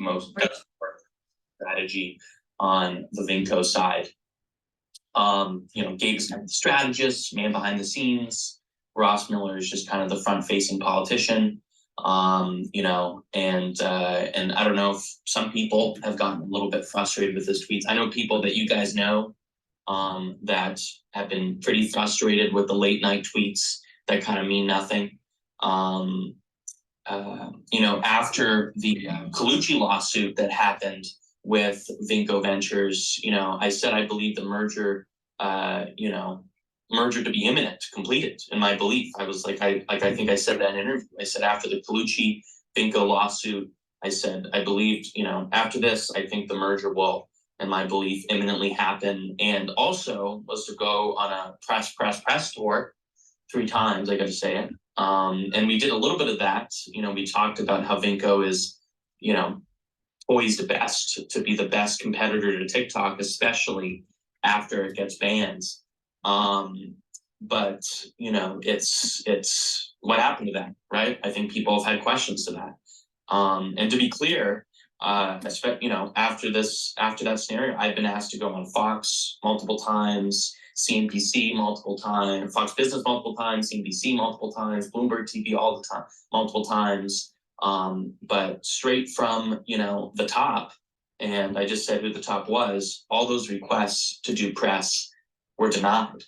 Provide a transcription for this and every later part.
most best strategy on the Vinco side. Gabe's kind of the strategist, man behind the scenes. Ross Miller is just kind of the front-facing politician. And I don't know if some people have gotten a little bit frustrated with his tweets. I know people that you guys know that have been pretty frustrated with the late night tweets that kind of mean nothing. After the Colucci lawsuit that happened with Vinco Ventures, I said I believe the merger to be imminent, completed, in my belief. I was like, I think I said that in an interview. I said after the Colucci Vinco lawsuit, I said I believed, after this, I think the merger will, in my belief, imminently happen. And also was to go on a press tour 3 times, I got to say it. And we did a little bit of that. We talked about how Vinco is, poised best to be the best competitor to TikTok, especially after it gets banned. But it's what happened to that, right? I think people have had questions to that. And to be clear, after that scenario, I've been asked to go on Fox multiple times, CNBC multiple times, Fox Business multiple times, CNBC multiple times, Bloomberg TV all the time, multiple times. But straight from, the top, and I just said who the top was, all those requests to do press were denied.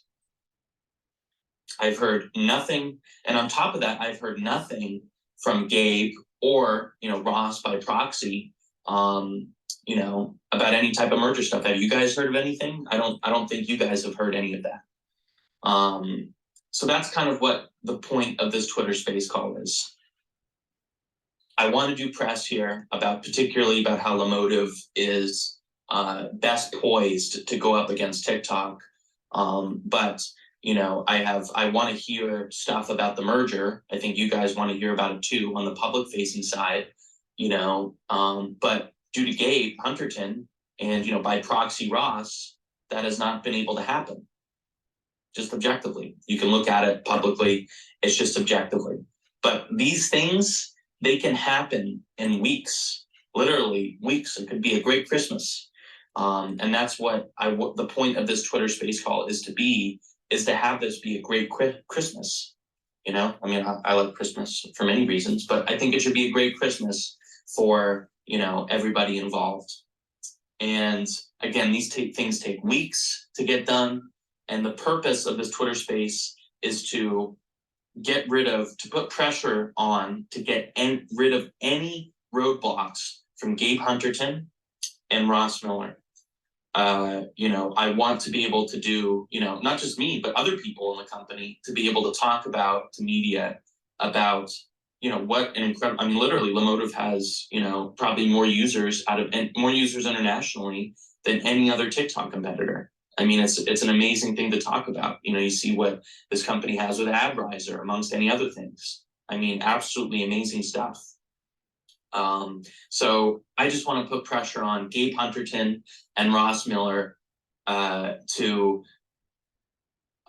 I've heard nothing. And on top of that, I've heard nothing from Gabe or, Ross by proxy, about any type of merger stuff. Have you guys heard of anything? I don't think you guys have heard any of that. So that's kind of what the point of this Twitter space call is. I want to do press here particularly about how Lemotive is best poised to go up against TikTok. But I want to hear stuff about the merger. I think you guys want to hear about it too on the public facing side, but due to Gabe Hunterton and, by proxy Ross, that has not been able to happen. Just objectively. You can look at it publicly. It's just objectively. But these things, they can happen in weeks, literally weeks. It could be a great Christmas. And that's what the point of this Twitter space call is to have this be a great Christmas. I like Christmas for many reasons, but I think it should be a great Christmas for, everybody involved. And again, these things take weeks to get done. And the purpose of this Twitter space is to put pressure on to get rid of any roadblocks from Gabe Hunterton and Ross Miller. I want to be able to do, not just me, but other people in the company to be able to talk about to media about, what an incredible, literally Lemotive has, probably more users internationally than any other TikTok competitor. It's an amazing thing to talk about. You see what this company has with AdRiser, amongst any other things. Absolutely amazing stuff. So I just want to put pressure on Gabe Hunterton and Ross Miller to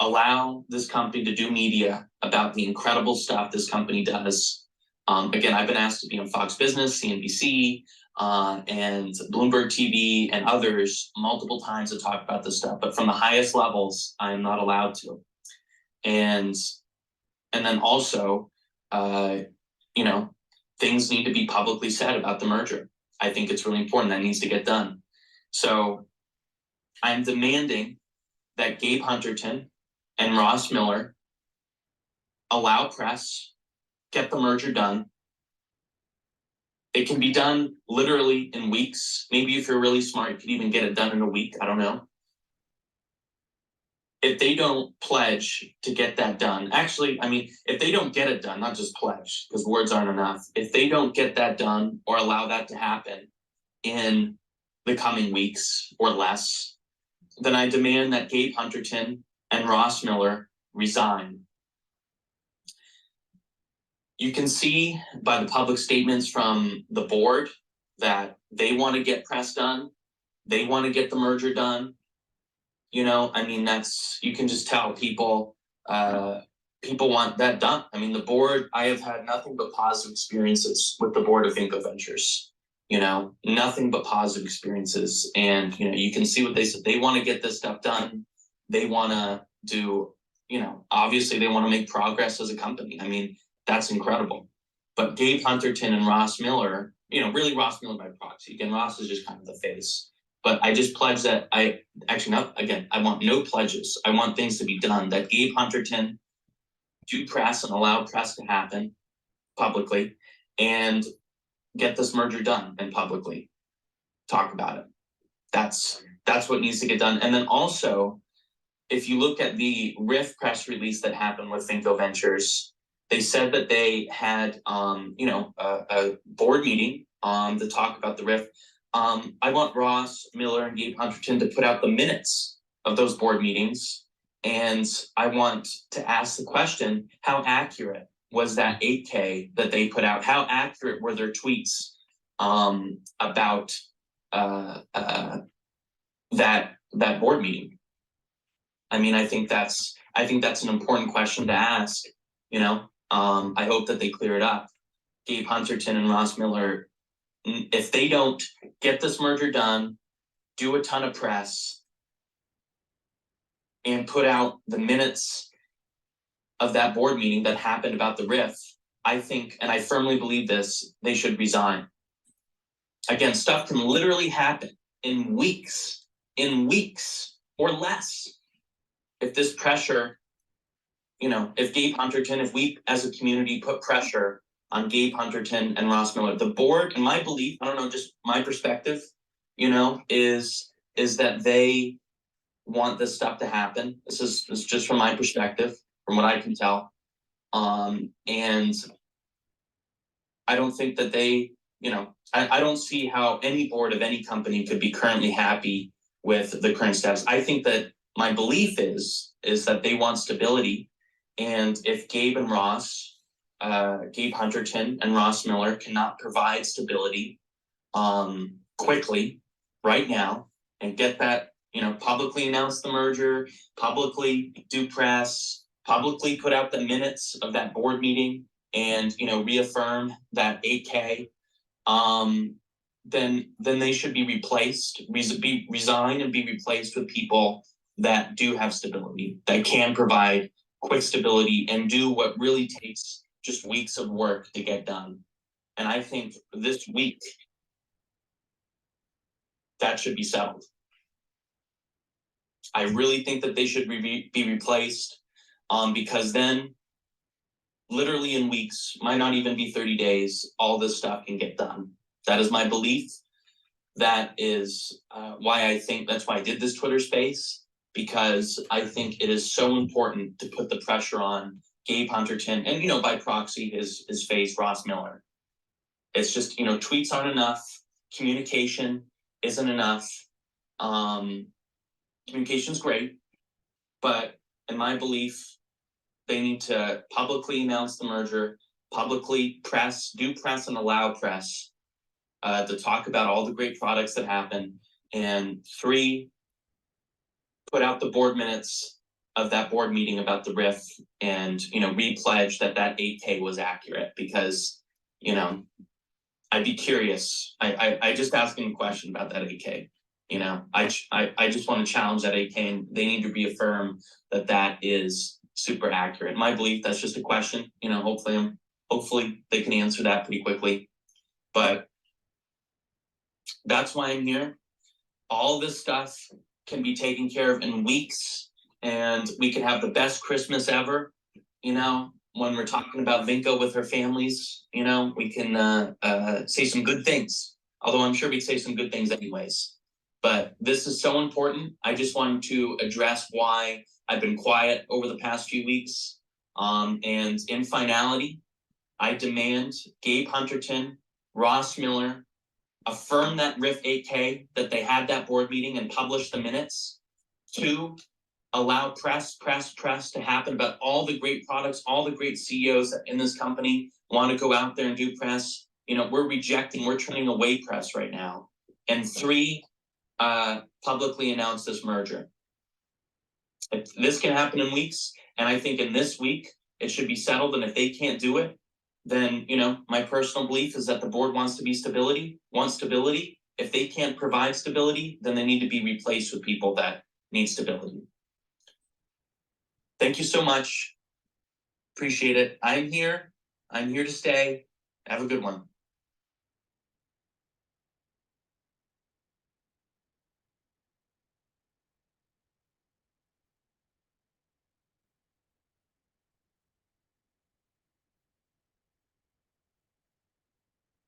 allow this company to do media about the incredible stuff this company does. Again, I've been asked to be on Fox Business, CNBC, and Bloomberg TV and others multiple times to talk about this stuff, but from the highest levels, I am not allowed to. And then also, things need to be publicly said about the merger. I think it's really important. That needs to get done. So I'm demanding that Gabe Hunterton and Ross Miller allow press, get the merger done. It can be done literally in weeks. Maybe if you're really smart, you could even get it done in a week. I don't know. If they don't pledge to get that done, if they don't get it done, not just pledge, because words aren't enough. If they don't get that done or allow that to happen in the coming weeks or less, then I demand that Gabe Hunterton and Ross Miller resign. You can see by the public statements from the board that they want to get press done. They want to get the merger done. You can just tell people want that done. The board, I have had nothing but positive experiences with the board of Vinco Ventures. nothing but positive experiences. And, you can see what they said. They want to get this stuff done. They want to do, obviously they want to make progress as a company. I mean, that's incredible. But Gabe Hunterton and Ross Miller, really Ross Miller by proxy. Again, Ross is just kind of the face. But I just pledge that I want no pledges. I want things to be done. That Gabe Hunterton do press and allow press to happen publicly and get this merger done and publicly talk about it. That's what needs to get done. And then also, if you look at the RIF press release that happened with Finco Ventures, they said that they had a board meeting to talk about the RIF. I want Ross Miller and Gabe Hunterton to put out the minutes of those board meetings. And I want to ask the question, how accurate was that 8K that they put out? How accurate were their tweets about that board meeting? I mean, I think that's an important question to ask. I hope that they clear it up. Gabe Hunterton and Ross Miller, if they don't get this merger done, do a ton of press, and put out the minutes of that board meeting that happened about the RIF, I think, and I firmly believe this, they should resign. Again, stuff can literally happen in weeks or less. If this pressure, if Gabe Hunterton, if we as a community put pressure on Gabe Hunterton and Ross Miller, the board, in my belief, I don't know, just my perspective, is that they want this stuff to happen. This is just from my perspective, from what I can tell. And I don't think that they, I don't see how any board of any company could be currently happy with the current status. I think that my belief is that they want stability. And if Gabe Hunterton and Ross Miller cannot provide stability quickly right now and get that, publicly announce the merger, publicly do press, publicly put out the minutes of that board meeting and, reaffirm that 8K, then they should be replaced, resign and be replaced with people that do have stability, that can provide quick stability and do what really takes just weeks of work to get done. And I think this week that should be settled. I really think that they should be replaced because then literally in weeks, might not even be 30 days, all this stuff can get done. That is my belief. That is why I think that's why I did this Twitter space, because I think it is so important to put the pressure on Gabe Hunterton and, by proxy, his face, Ross Miller. It's just, tweets aren't enough. Communication isn't enough. Communication's great, but in my belief, they need to publicly announce the merger, publicly do press and allow press to talk about all the great products that happen. And 3, put out the board minutes of that board meeting about the RIF and, re-pledge that 8K was accurate, because, I'd be curious. I just asking a question about that 8K. I just want to challenge that 8K, and they need to reaffirm that is super accurate. My belief, that's just a question. Hopefully they can answer that pretty quickly. But that's why I'm here. All this stuff can be taken care of in weeks, and we can have the best Christmas ever. When we're talking about Vinco with her families, we can say some good things. Although I'm sure we'd say some good things anyways. But this is so important. I just wanted to address why I've been quiet over the past few weeks. And in finality, I demand Gabe Hunterton, Ross Miller, affirm that RIF 8K, that they had that board meeting and publish the minutes. 2, allow press to happen about all the great products, all the great CEOs in this company want to go out there and do press. We're turning away press right now. And 3, publicly announce this merger. This can happen in weeks, and I think in this week it should be settled. And if they can't do it, then, my personal belief is that the board wants stability. If they can't provide stability, then they need to be replaced with people that need stability. Thank you so much. Appreciate it. I'm here to stay. Have a good one.